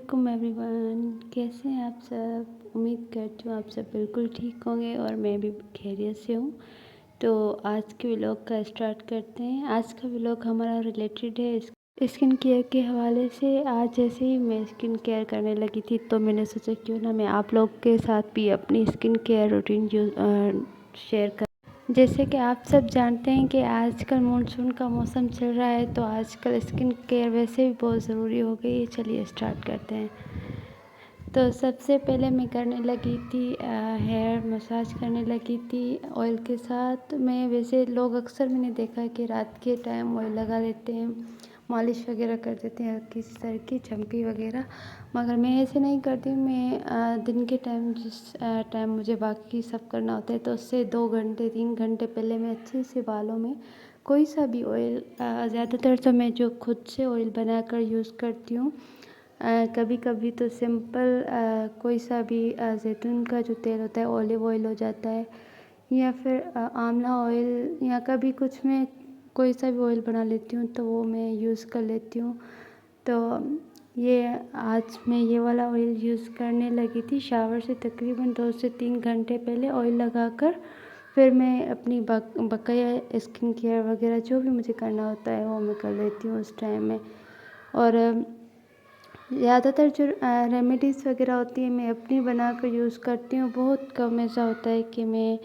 वालेकुम एवरीवन, कैसे हैं आप सब। उम्मीद करती हूँ आप सब बिल्कुल ठीक होंगे और मैं भी खैरियत से हूँ। तो आज के व्लॉग का स्टार्ट करते हैं। आज का व्लॉग हमारा रिलेटेड है स्किन केयर के हवाले से। आज जैसे ही मैं स्किन केयर करने लगी थी तो मैंने सोचा क्यों ना मैं आप लोग के साथ भी अपनी स्किन केयर रूटीन शेयर कर। जैसे कि आप सब जानते हैं कि आजकल मानसून का मौसम चल रहा है, तो आजकल स्किन केयर वैसे भी बहुत ज़रूरी हो गई है। चलिए स्टार्ट करते हैं। तो सबसे पहले मैं करने लगी थी हेयर मसाज करने लगी थी ऑयल के साथ। मैं वैसे लोग अक्सर मैंने देखा है कि रात के टाइम ऑयल लगा लेते हैं, मालिश वगैरह कर देते हैं किसी सर की चमकी वगैरह, मगर मैं ऐसे नहीं करती। मैं दिन के टाइम जिस टाइम मुझे बाकी सब करना होता है तो उससे 2 घंटे 3 घंटे पहले मैं अच्छे से बालों में कोई सा भी ऑयल, ज़्यादातर तो मैं जो खुद से ऑयल बनाकर यूज़ करती हूँ। कभी कभी तो सिंपल कोई सा भी जैतून का जो तेल होता है, ऑलिव ऑयल हो जाता है, या फिर आंवला ऑयल, या कभी कुछ मैं कोई सा भी ऑयल बना लेती हूँ तो वो मैं यूज़ कर लेती हूँ। तो ये आज मैं ये वाला ऑयल यूज़ करने लगी थी शावर से तकरीबन 2 से 3 घंटे पहले ऑयल लगाकर। फिर मैं अपनी बकाया स्किन केयर वगैरह जो भी मुझे करना होता है वो मैं कर लेती हूँ उस टाइम में। और ज़्यादातर जो रेमेडीज़ वगैरह होती है मैं अपनी बना कर यूज़ करती हूँ। बहुत कम ऐसा होता है कि मैं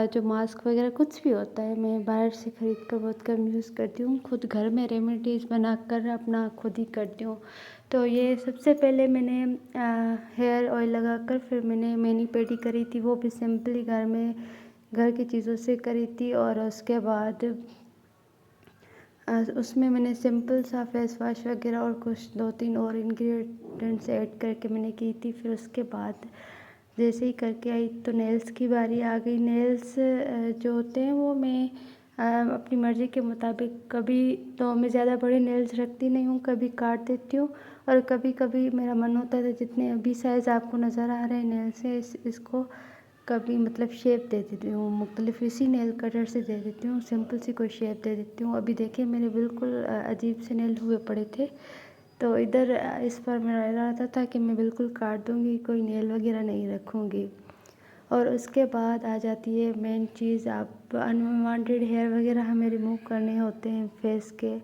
जो मास्क वगैरह कुछ भी होता है मैं बाहर से ख़रीद कर बहुत कम यूज़ करती हूँ। खुद घर में रेमेडीज़ बना कर अपना खुद ही करती हूँ। तो ये सबसे पहले मैंने हेयर ऑयल लगाकर फिर मैंने मैनी पेडी करी थी, वो भी सिंपली घर में घर की चीज़ों से करी थी। और उसके बाद उसमें मैंने सिंपल सा फेस वॉश वगैरह और कुछ 2-3 और इंग्रेडिएंट्स ऐड करके मैंने की थी। फिर उसके बाद जैसे ही करके आई तो नेल्स की बारी आ गई। नेल्स जो होते हैं वो मैं अपनी मर्ज़ी के मुताबिक, कभी तो मैं ज़्यादा बड़े नेल्स रखती नहीं हूँ, कभी काट देती हूँ। और कभी कभी मेरा मन होता है जितने अभी साइज़ आपको नज़र आ रहे हैं नेल से इसको कभी मतलब शेप दे देती हूँ, मुख्तलिफ इसी नेल कटर से दे देती हूँ, सिंपल सी कोई शेप दे देती हूँ। अभी देखिए मेरे बिल्कुल अजीब से नेल हुए पड़े थे, तो इधर इस पर मेरा इरादा था कि मैं बिल्कुल काट दूँगी, कोई नेल वगैरह नहीं रखूँगी। और उसके बाद आ जाती है मेन चीज़, आप अनवांटेड हेयर वगैरह हमें रिमूव करने होते हैं फेस के,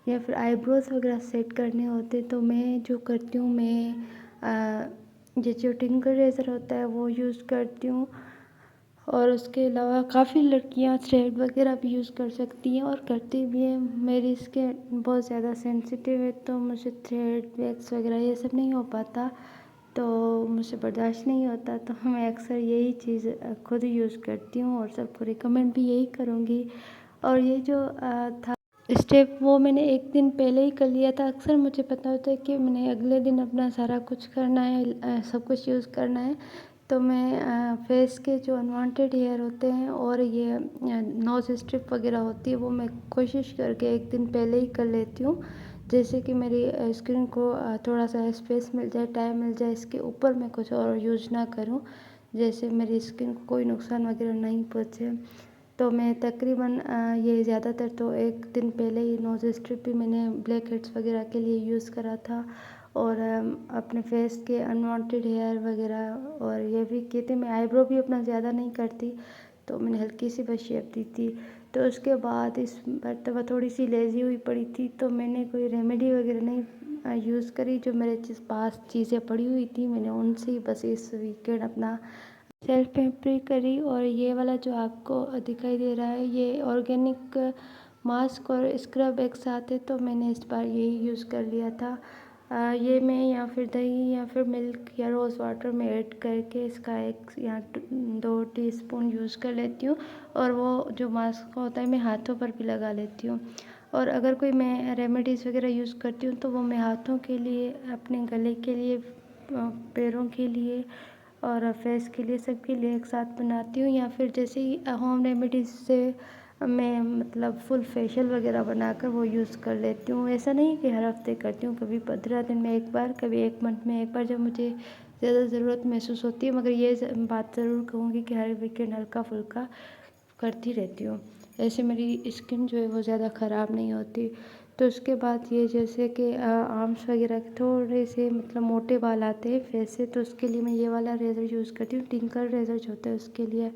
या फिर आईब्रोज वगैरह सेट करने होते हैं। तो मैं जो करती हूँ, मैं ये जो टिंगर रेज़र होता है वो यूज़ करती हूँ। और उसके अलावा काफ़ी लड़कियां थ्रेड वगैरह भी यूज़ कर सकती हैं और करती भी हैं। मेरी स्किन बहुत ज़्यादा सेंसिटिव है तो मुझे थ्रेड वैक्स वगैरह ये सब नहीं हो पाता, तो मुझे बर्दाश्त नहीं होता। तो मैं अक्सर यही चीज़ खुद ही यूज़ करती हूँ और सबको रिकमेंड भी यही करूँगी। और ये जो था स्टेप वो मैंने एक दिन पहले ही कर लिया था। अक्सर मुझे पता होता है कि मैंने अगले दिन अपना सारा कुछ करना है, सब कुछ यूज़ करना है। तो मैं फेस के जो अनवांटेड हेयर होते हैं और ये नोज़ स्ट्रिप वगैरह होती है वो मैं कोशिश करके एक दिन पहले ही कर लेती हूँ, जैसे कि मेरी स्किन को थोड़ा सा स्पेस मिल जाए, टाइम मिल जाए, इसके ऊपर मैं कुछ और यूज़ ना करूँ, जैसे मेरी स्किन को कोई नुकसान वगैरह नहीं पहुँचे। तो मैं तकरीबन ये ज़्यादातर तो एक दिन पहले ही नोज़ स्ट्रिप भी मैंने ब्लैक हेड्स वगैरह के लिए यूज़ करा था। और अपने फेस के अनवांटेड हेयर वगैरह और ये भी किए थे। मैं आईब्रो भी अपना ज़्यादा नहीं करती, तो मैंने हल्की सी बस शेप दी थी। तो उसके बाद इस मरतबा थोड़ी सी लेज़ी हुई पड़ी थी तो मैंने कोई रेमेडी वगैरह नहीं यूज़ करी। जो मेरे पास चीज़ें पड़ी हुई थी मैंने उनसे ही बस इस वीकेंड अपना सेल्फ पेम्परी करी। और ये वाला जो आपको दिखाई दे रहा है ये ऑर्गेनिक मास्क और स्क्रब एक साथ है, तो मैंने इस बार यही यूज़ कर लिया था। ये मैं या फिर दही या फिर मिल्क या रोज़ वाटर में ऐड करके इसका 1 या 2 टीस्पून यूज़ कर लेती हूँ। और वो जो मास्क होता है मैं हाथों पर भी लगा लेती हूँ। और अगर कोई मैं रेमेडीज़ वगैरह यूज़ करती हूँ तो वो मैं हाथों के लिए, अपने गले के लिए, पैरों के लिए और फेस के लिए, सबके लिए एक साथ बनाती हूँ। या फिर जैसे ही होम रेमेडीज़ से मैं मतलब फुल फेशियल वगैरह बनाकर वो यूज़ कर लेती हूँ। ऐसा नहीं कि हर हफ्ते करती हूँ, कभी 15 दिन में एक बार, कभी 1 मंथ में एक बार, जब मुझे ज़्यादा ज़रूरत महसूस होती है। मगर ये बात ज़रूर कहूँगी कि हर वीकेंड हल्का फुल्का करती रहती हूँ, ऐसे मेरी स्किन जो है वो ज़्यादा ख़राब नहीं होती। तो उसके बाद ये जैसे कि आर्म्स वगैरह के थोड़े से मतलब मोटे बाल आते हैं फेस से, तो उसके लिए मैं ये वाला रेज़र यूज़ करती हूँ। टिंकल रेज़र जो होता है उसके लिए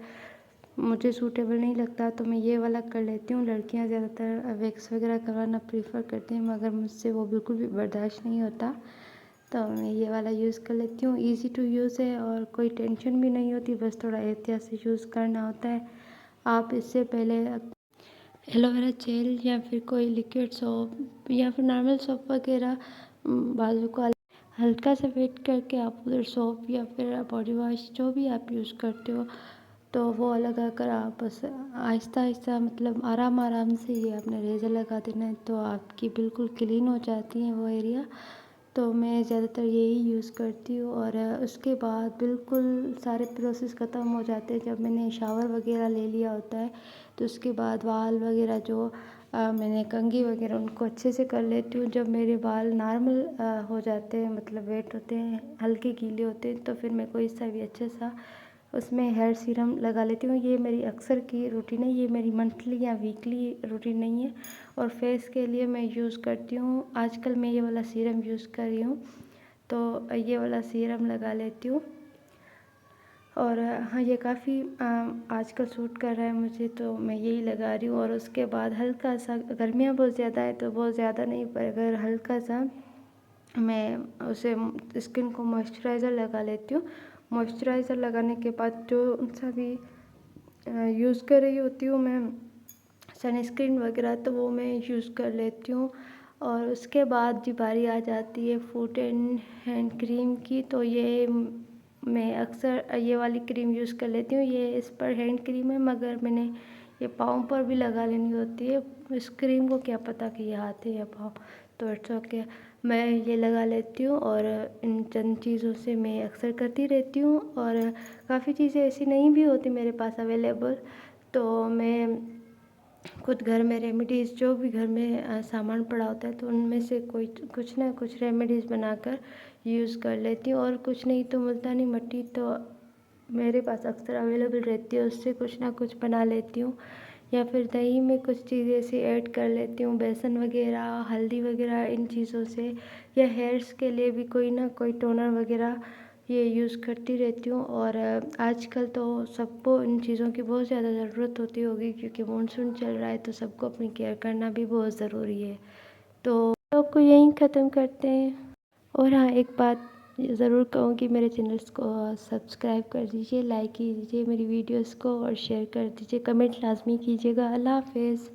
मुझे सूटेबल नहीं लगता, तो मैं ये वाला कर लेती हूँ। लड़कियाँ ज़्यादातर वैक्स वगैरह करवाना प्रीफर करती हैं, मगर मुझसे वो बिल्कुल भी बर्दाश्त नहीं होता, तो मैं ये वाला यूज़ कर लेती हूँ। ईज़ी टू यूज़ है और कोई टेंशन भी नहीं होती, बस थोड़ा एहतियात से यूज़ करना होता है। आप इससे पहले एलोवेरा जेल या फिर कोई लिक्विड सोप या फिर नॉर्मल सोप वगैरह बाजू को हल्का सा वेट करके आप उधर सोप या फिर बॉडी वॉश जो भी आप यूज़ करते हो, तो वो लगा कर आप बस आहिस्ता आहिस्ता मतलब आराम आराम से ये अपने रेज़र लगा देना है, तो आपकी बिल्कुल क्लीन हो जाती है वो एरिया। तो मैं ज़्यादातर यही यूज़ करती हूँ और उसके बाद बिल्कुल सारे प्रोसेस ख़त्म हो जाते हैं जब मैंने शावर वगैरह ले लिया होता है। तो उसके बाद बाल वगैरह जो मैंने कंघी वगैरह उनको अच्छे से कर लेती हूँ। जब मेरे बाल नॉर्मल हो जाते हैं, मतलब वेट होते हैं, हल्के गीले होते हैं, तो फिर मैं कोई सा भी अच्छे सा उसमें हेयर सीरम लगा लेती हूँ। ये मेरी अक्सर की रूटीन है, ये मेरी मंथली या वीकली रूटीन नहीं है। और फेस के लिए मैं यूज़ करती हूँ, आजकल मैं ये वाला सीरम यूज़ कर रही हूँ, तो ये वाला सीरम लगा लेती हूँ। और हाँ, ये काफ़ी आजकल सूट कर रहा है मुझे, तो मैं यही लगा रही हूँ। और उसके बाद हल्का सा, गर्मियाँ बहुत ज़्यादा है तो बहुत ज़्यादा नहीं, पर अगर हल्का सा मैं उसे स्किन को मॉइस्चराइज़र लगा लेती हूँ। मॉइस्चराइज़र लगाने के बाद जो सा भी यूज़ कर रही होती हूँ मैं सनस्क्रीन वगैरह, तो वो मैं यूज़ कर लेती हूँ। और उसके बाद जी बारी आ जाती है फुट एंड हैंड क्रीम की, तो ये मैं अक्सर ये वाली क्रीम यूज़ कर लेती हूँ। ये इस पर हैंड क्रीम है, मगर मैंने ये पाँव पर भी लगा लेनी होती है। इस क्रीम को क्या पता कि ये हाथ है या पाँव, तो इट्स ओके, मैं ये लगा लेती हूँ। और इन चंद चीज़ों से मैं अक्सर करती रहती हूँ। और काफ़ी चीज़ें ऐसी नहीं भी होती मेरे पास अवेलेबल, तो मैं खुद घर में रेमेडीज़ जो भी घर में सामान पड़ा होता है, तो उनमें से कोई कुछ ना कुछ रेमेडीज़ बनाकर यूज़ कर लेती हूँ। और कुछ नहीं तो मुल्तानी मिट्टी तो मेरे पास अक्सर अवेलेबल रहती है, उससे कुछ ना कुछ बना लेती हूँ। या फिर दही में कुछ चीज़ें ऐसी ऐड कर लेती हूँ, बेसन वगैरह, हल्दी वगैरह, इन चीज़ों से। या हेयर्स के लिए भी कोई ना कोई टोनर वगैरह ये यूज़ करती रहती हूँ। और आजकल तो सबको इन चीज़ों की बहुत ज़्यादा ज़रूरत होती होगी, क्योंकि मानसून चल रहा है, तो सबको अपनी केयर करना भी बहुत ज़रूरी है। तो लोग को यहीं ख़त्म करते हैं। और हाँ, एक बात ज़रूर कहूँगी, मेरे चैनल्स को सब्सक्राइब कर दीजिए, लाइक कीजिए मेरी वीडियोस को और शेयर कर दीजिए, कमेंट लाजमी कीजिएगा। अल्लाह हाफ़िज़।